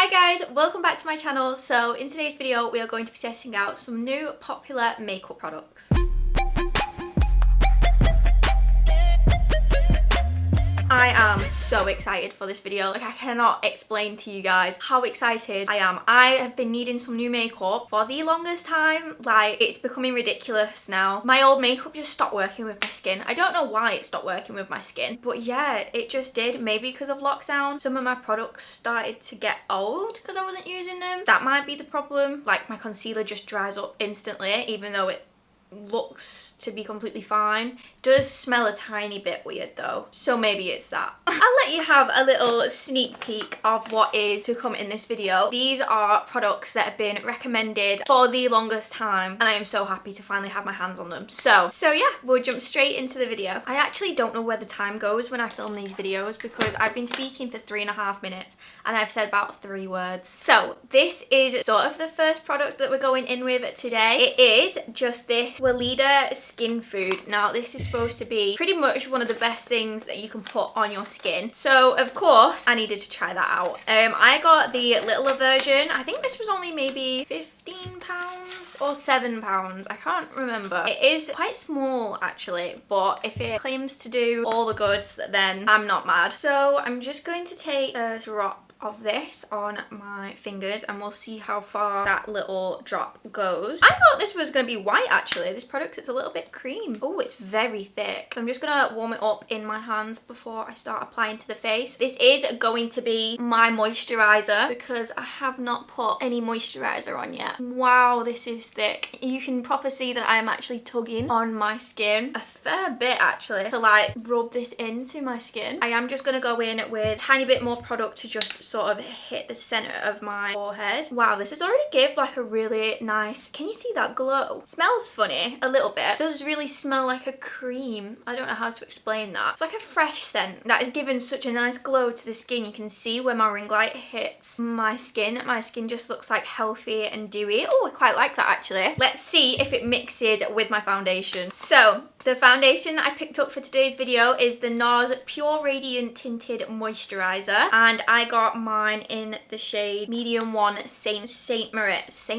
Hi guys, welcome back to my channel. So in today's video we are going to be testing out some new popular makeup products. I am so excited for this video. Like, I cannot explain to you guys how excited I am. I have been needing some new makeup for the longest time. Like, it's becoming ridiculous now. My old makeup just stopped working with my skin. I don't know why it stopped working with my skin, but yeah, it just did. Maybe because of lockdown, some of my products started to get old because I wasn't using them. That might be the problem. Like, my concealer just dries up instantly, even though it looks to be completely fine. Does smell a tiny bit weird though, so maybe it's that. I'll let you have a little sneak peek of what is to come in this video. These are products that have been recommended for the longest time, and I am so happy to finally have my hands on them. So yeah, we'll jump straight into the video. I actually don't know where the time goes when I film these videos because I've been speaking for 3.5 minutes and I've said about 3 words. So this is sort of the first product that we're going in with today. It is just this Welleda skin food. Now this is supposed to be pretty much one of the best things that you can put on your skin. So of course I needed to try that out. I got the littler version. I think this was only maybe £15 or £7. I can't remember. It is quite small actually, but if it claims to do all the goods, then I'm not mad. So I'm just going to take a drop of this on my fingers and we'll see how far that little drop goes. I thought this was going to be white actually. This product, it's a little bit cream. Oh, it's very thick. I'm just going to warm it up in my hands before I start applying to the face. This is going to be my moisturiser because I have not put any moisturiser on yet. Wow, this is thick. You can proper see that I am actually tugging on my skin a fair bit actually to like rub this into my skin. I am just going to go in with a tiny bit more product to just sort of hit the center of my forehead. Wow, this has already give like a really nice, can you see that glow? Smells funny a little bit. It does really smell like a cream. I don't know how to explain that. It's like a fresh scent that is given such a nice glow to the skin. You can see where my ring light hits my skin. My skin just looks like healthy and dewy. Oh, I quite like that actually. Let's see if it mixes with my foundation. So the foundation that I picked up for today's video is the Nars Pure Radiant Tinted Moisturiser, and I got mine in the shade medium 1 Saint Moritz.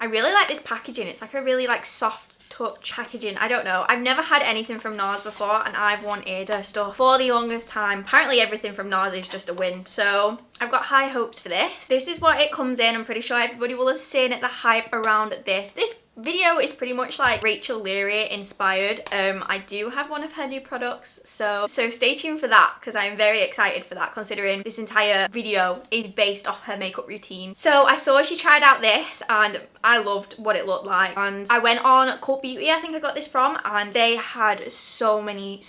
I really like this packaging. It's like a really like soft touch packaging. I don't know. I've never had anything from Nars before and I've wanted their stuff for the longest time. Apparently everything from Nars is just a win, so I've got high hopes for this. This is what it comes in. I'm pretty sure everybody will have seen the hype around this. This video is pretty much like Rachel Leary inspired. I do have one of her new products, so stay tuned for that because I'm very excited for that considering this entire video is based off her makeup routine. So I saw she tried out this and I loved what it looked like, and I went on Cult Beauty, I think I got this from, and they had so many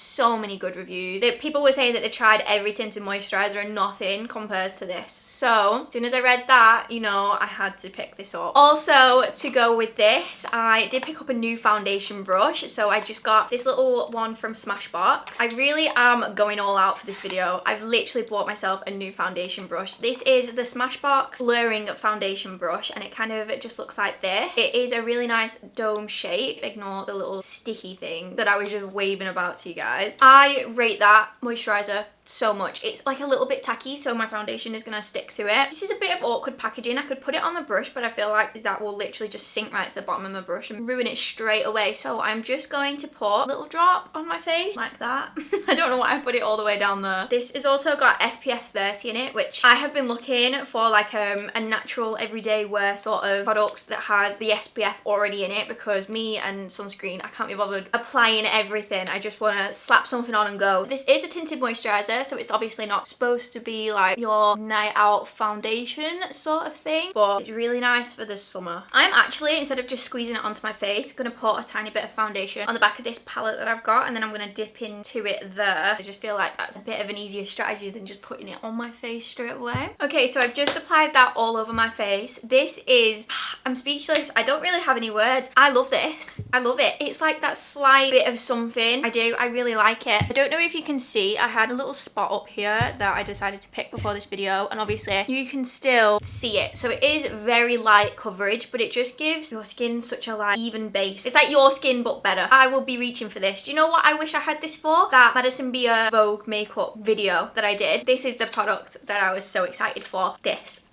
good reviews. People were saying that they tried every tinted moisturiser and nothing compares to this. So as soon as I read that, you know, I had to pick this up. Also, to go with this, I did pick up a new foundation brush. So I just got this little one from Smashbox. I really am going all out for this video. I've literally bought myself a new foundation brush. This is the Smashbox blurring foundation brush and it kind of just looks like this. It is a really nice dome shape. Ignore the little sticky thing that I was just waving about to you guys. I rate that moisturiser so much. It's like a little bit tacky, so my foundation is gonna stick to it. This is a bit of awkward packaging. I could put it on the brush, but I feel like that will literally just sink right to the bottom of my brush and ruin it straight away. So I'm just going to put a little drop on my face like that. I don't know why I put it all the way down there. This has also got SPF 30 in it, which I have been looking for like a natural everyday wear sort of product that has the SPF already in it, because me and sunscreen, I can't be bothered applying everything. I just want to slap something on and go. This is a tinted moisturiser, so it's obviously not supposed to be like your night out foundation sort of thing, but it's really nice for the summer. I'm actually, instead of just squeezing it onto my face, gonna put a tiny bit of foundation on the back of this palette that I've got, and then I'm gonna dip into it there. I just feel like that's a bit of an easier strategy than just putting it on my face straight away. Okay, so I've just applied that all over my face. This is, I'm speechless. I don't really have any words. I love this. I love it. It's like that slight bit of something. I really like it. I don't know if you can see, I had a little spot up here that I decided to pick before this video, and obviously you can still see it. So it is very light coverage, but it just gives your skin such a like even base. It's like your skin but better. I will be reaching for this. Do you know what I wish I had this for? That Madison Beer Vogue makeup video that I did. This is the product that I was so excited for. This.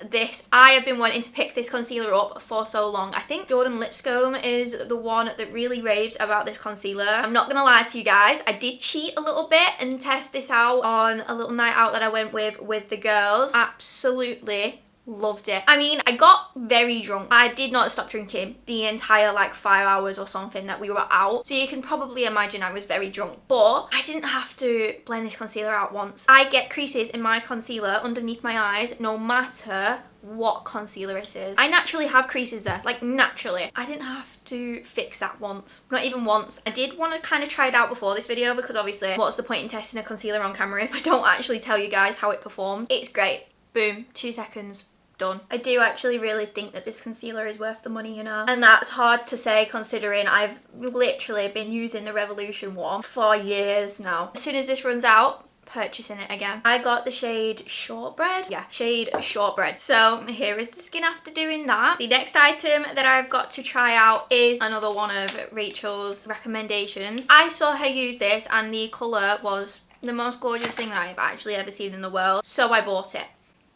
I have been wanting to pick this concealer up for so long. I think Jordan Lipscomb is the one that really raves about this concealer. I'm not gonna lie to you guys, I did cheat a little bit and test this out on a little night out that I went with the girls. Absolutely loved it. I mean, I got very drunk. I did not stop drinking the entire like 5 hours or something that we were out, so you can probably imagine I was very drunk, but I didn't have to blend this concealer out once. I get creases in my concealer underneath my eyes no matter what concealer it is. I naturally have creases there, like naturally. I didn't have to fix that once, not even once. I did want to kind of try it out before this video because obviously what's the point in testing a concealer on camera if I don't actually tell you guys how it performs. It's great. Boom, 2 seconds. Done. I do actually really think that this concealer is worth the money, you know, and that's hard to say considering I've literally been using the Revolution one for years now. As soon as this runs out, purchasing it again. I got the shade Shortbread. Yeah, shade Shortbread. So here is the skin after doing that. The next item that I've got to try out is another one of Rachel's recommendations. I saw her use this and the colour was the most gorgeous thing I've actually ever seen in the world, so I bought it.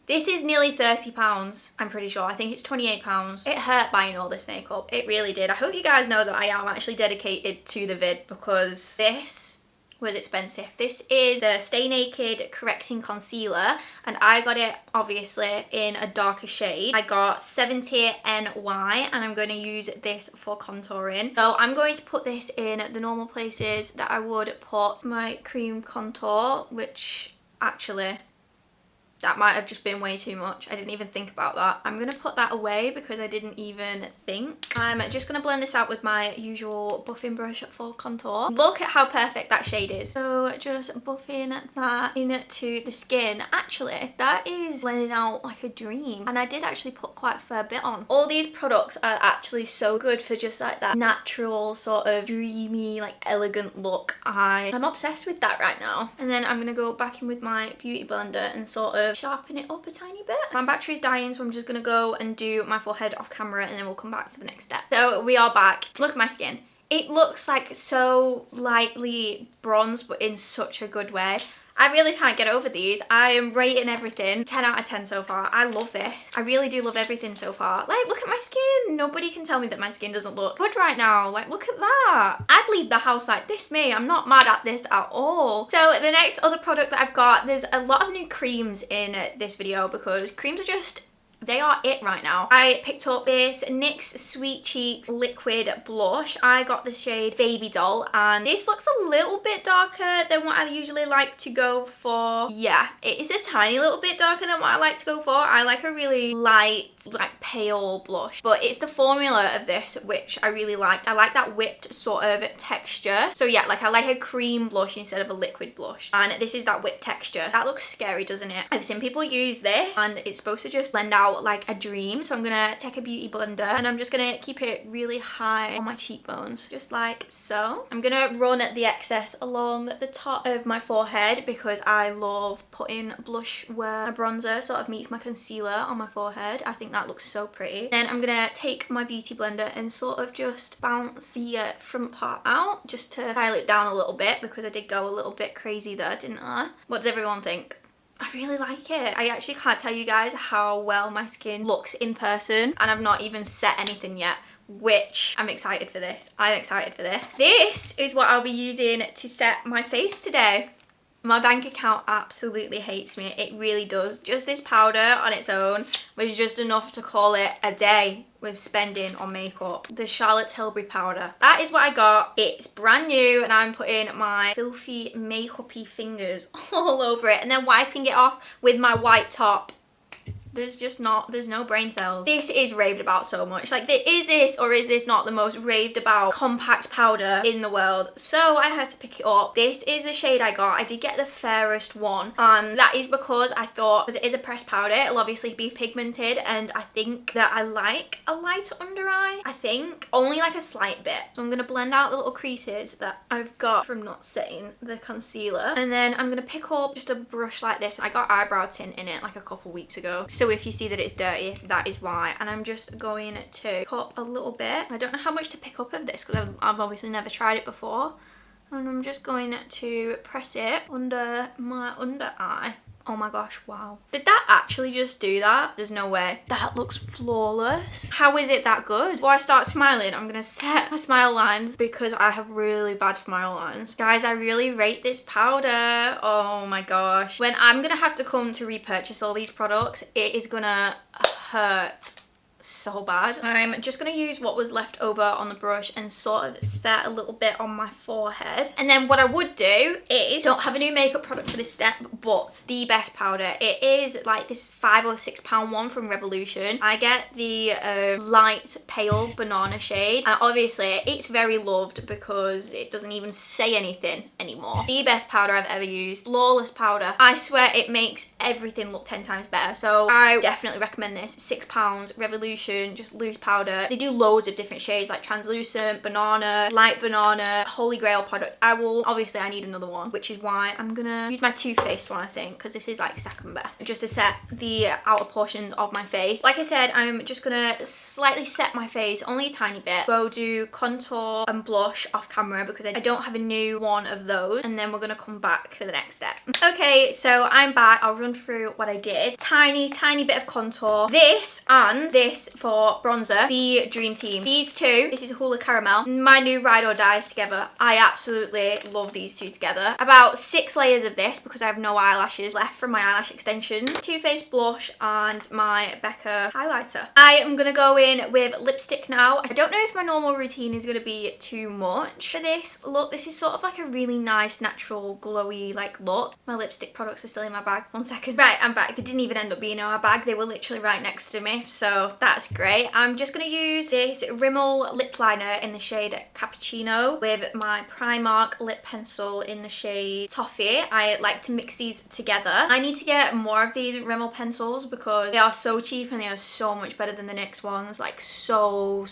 This is nearly £30, I'm pretty sure. I think it's £28. It hurt buying all this makeup. It really did. I hope you guys know that I am actually dedicated to the vid because this was expensive. This is the Stay Naked Correcting Concealer and I got it obviously in a darker shade. I got 70 NY and I'm going to use this for contouring. So I'm going to put this in the normal places that I would put my cream contour, which actually that might have just been way too much. I didn't even think about that. I'm going to put that away because I didn't even think. I'm just going to blend this out with my usual buffing brush for contour. Look at how perfect that shade is. So just buffing that into the skin. Actually, that is blending out like a dream. And I did actually put quite a fair bit on. All these products are actually so good for just like that natural sort of dreamy, like elegant look. I'm obsessed with that right now. And then I'm going to go back in with my beauty blender and sort of sharpen it up a tiny bit. My battery's dying, so I'm just gonna go and do my forehead off camera and then we'll come back for the next step. So we are back. Look at my skin. It looks like so lightly bronze, but in such a good way. I really can't get over these. I am rating everything 10 out of 10 so far. I love this. I really do love everything so far. Like, look at my skin. Nobody can tell me that my skin doesn't look good right now. Like, look at that. I'd leave the house like this, me. I'm not mad at this at all. So the next other product that I've got, there's a lot of new creams in this video because creams are just, they are it right now. I picked up this NYX Sweet Cheeks liquid blush. I got the shade Baby Doll and this looks a little bit darker than what I usually like to go for. Yeah, it is a tiny little bit darker than what I like to go for. I like a really light, like pale blush, but it's the formula of this which I really liked. I like that whipped sort of texture. So yeah, like I like a cream blush instead of a liquid blush, and this is that whipped texture. That looks scary, doesn't it? I've seen people use this and it's supposed to just blend out like a dream. So I'm gonna take a beauty blender and I'm just gonna keep it really high on my cheekbones, just like so. I'm gonna run the excess along the top of my forehead because I love putting blush where my bronzer sort of meets my concealer on my forehead. I think that looks so pretty. Then I'm gonna take my beauty blender and sort of just bounce the front part out just to dial it down a little bit because I did go a little bit crazy there, didn't I? What does everyone think? I really like it. I actually can't tell you guys how well my skin looks in person and I've not even set anything yet, which I'm excited for this. I'm excited for this. This is what I'll be using to set my face today. My bank account absolutely hates me. It really does. Just this powder on its own was just enough to call it a day with spending on makeup. The Charlotte Tilbury powder. That is what I got. It's brand new and I'm putting my filthy makeup-y fingers all over it and then wiping it off with my white top. there's no brain cells. This is raved about so much. Like, is this or is this not the most raved about compact powder in the world? So I had to pick it up. This is the shade I got. I did get the fairest one, and that is because I thought, because it is a pressed powder, it'll obviously be pigmented, and I think that I like a lighter under eye. I think only like a slight bit. So I'm gonna blend out the little creases that I've got from not setting the concealer, and then I'm gonna pick up just a brush like this. I got eyebrow tint in it like a couple weeks ago, so if you see that it's dirty, that is why. And I'm just going to cut a little bit. I don't know how much to pick up of this because I've obviously never tried it before, and I'm just going to press it under my under eye. Oh my gosh, wow. Did that actually just do that? There's no way. That looks flawless. How is it that good? Before I start smiling, I'm gonna set my smile lines because I have really bad smile lines. Guys, I really rate this powder. Oh my gosh. When I'm gonna have to come to repurchase all these products, it is gonna hurt so bad. I'm just gonna use what was left over on the brush and sort of set a little bit on my forehead. And then what I would do is, don't have a new makeup product for this step, but the best powder. It is like this £5 or £6 one from Revolution. I get the light pale banana shade, and obviously it's very loved because it doesn't even say anything anymore. The best powder I've ever used. Flawless powder. I swear it makes everything look 10 times better. So I definitely recommend this. £6, Revolution, just loose powder. They do loads of different shades like translucent, banana, light banana, holy grail product. Obviously I need another one, which is why I'm gonna use my Too Faced one, I think, because this is like second best, just to set the outer portions of my face. Like I said, I'm just gonna slightly set my face, only a tiny bit, go do contour and blush off camera because I don't have a new one of those, and then we're gonna come back for the next step. Okay, so I'm back. I'll run through what I did. Tiny bit of contour. This and this for bronzer, the Dream Team. These two, this is Hula Caramel, my new ride or dies together. I absolutely love these two together. About 6 layers of this because I have no eyelashes left from my eyelash extensions. Too Faced blush and my Becca highlighter. I am gonna go in with lipstick now. I don't know if my normal routine is gonna be too much for this look. This is sort of like a really nice, natural, glowy like look. My lipstick products are still in my bag. 1 second. Right, I'm back. They didn't even end up being in my bag. They were literally right next to me, so that's great. I'm just going to use this Rimmel lip liner in the shade Cappuccino with my Primark lip pencil in the shade Toffee. I like to mix these together. I need to get more of these Rimmel pencils because they are so cheap and they are so much better than the NYX ones. Like so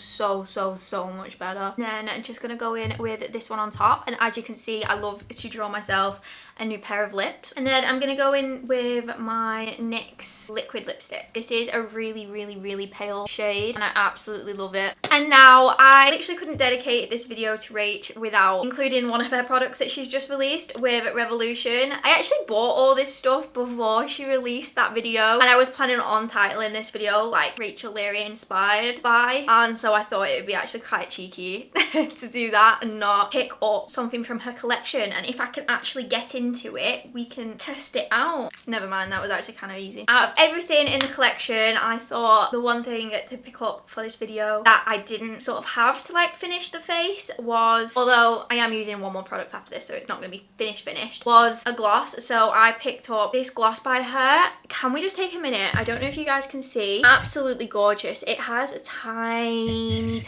much better. Then I'm just going to go in with this one on top, and as you can see, I love to draw myself a new pair of lips. And then I'm gonna go in with my NYX liquid lipstick. This is a really pale shade and I absolutely love it. And now I literally couldn't dedicate this video to Rach without including one of her products that she's just released with Revolution. I actually bought all this stuff before she released that video, and I was planning on titling this video like Rachel Leary Inspired by, and so I thought it would be actually quite cheeky to do that and not pick up something from her collection. And if I can actually get into it, we can test it out. Never mind, that was actually kind of easy. Out of everything in the collection, I thought the one thing to pick up for this video that I didn't sort of have to like finish the face was, although I am using one more product after this so it's not going to be finished, was a gloss. So I picked up this gloss by her. Can we just take a minute? I don't know if you guys can see. Absolutely gorgeous. It has a tiny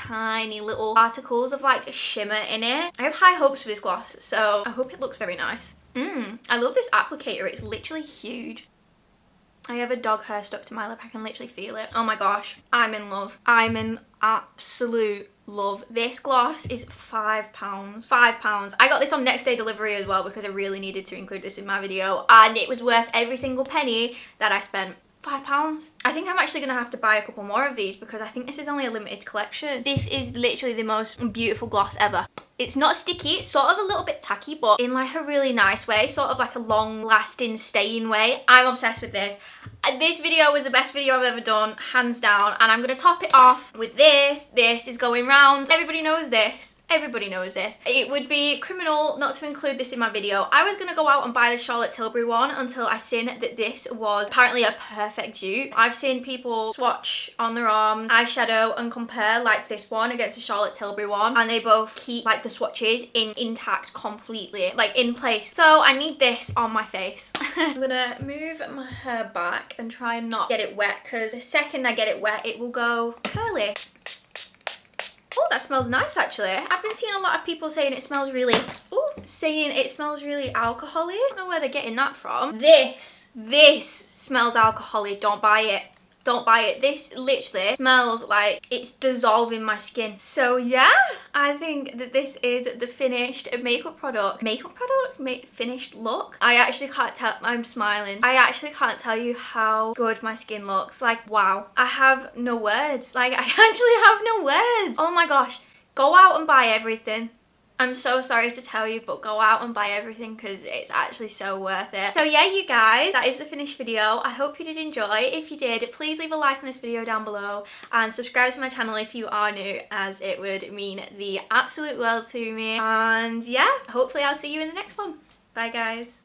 little particles of like shimmer in it. I have high hopes for this gloss, so I hope it looks very nice. I love this applicator. It's literally huge. I have a dog hair stuck to my lip. I can literally feel it. Oh my gosh, I'm in love. I'm in absolute love. This gloss is £5. £5. I got this on next day delivery as well because I really needed to include this in my video, and it was worth every single penny that I spent. £5. I think I'm actually gonna have to buy a couple more of these because I think this is only a limited collection. This is literally the most beautiful gloss ever. It's not sticky, it's sort of a little bit tacky, but in like a really nice way, sort of like a long lasting staying way. I'm obsessed with this. This video was the best video I've ever done, hands down, and I'm gonna top it off with this. This is going round. Everybody knows this. Everybody knows this. It would be criminal not to include this in my video. I was gonna go out and buy the Charlotte Tilbury one until I seen that this was apparently a perfect dupe. I've seen people swatch on their arms, eyeshadow, and compare like this one against the Charlotte Tilbury one, and they both keep like the swatches intact completely, like in place. So I need this on my face. I'm gonna move my hair back back and try and not get it wet, because the second I get it wet, it will go curly. Oh, that smells nice actually. I've been seeing a lot of people saying it smells really, alcohol-y. I don't know where they're getting that from. This smells alcohol-y. Don't buy it. Don't buy it. This literally smells like it's dissolving my skin. So yeah, I think that this is the finished finished look. I actually can't tell, I'm smiling. I actually can't tell you how good my skin looks. Like, wow. I have no words. Like, I actually have no words. Oh my gosh. Go out and buy everything. I'm so sorry to tell you, but go out and buy everything because it's actually so worth it. So yeah, you guys, that is the finished video. I hope you did enjoy. If you did, please leave a like on this video down below and subscribe to my channel if you are new, as it would mean the absolute world to me. And yeah, hopefully I'll see you in the next one. Bye guys.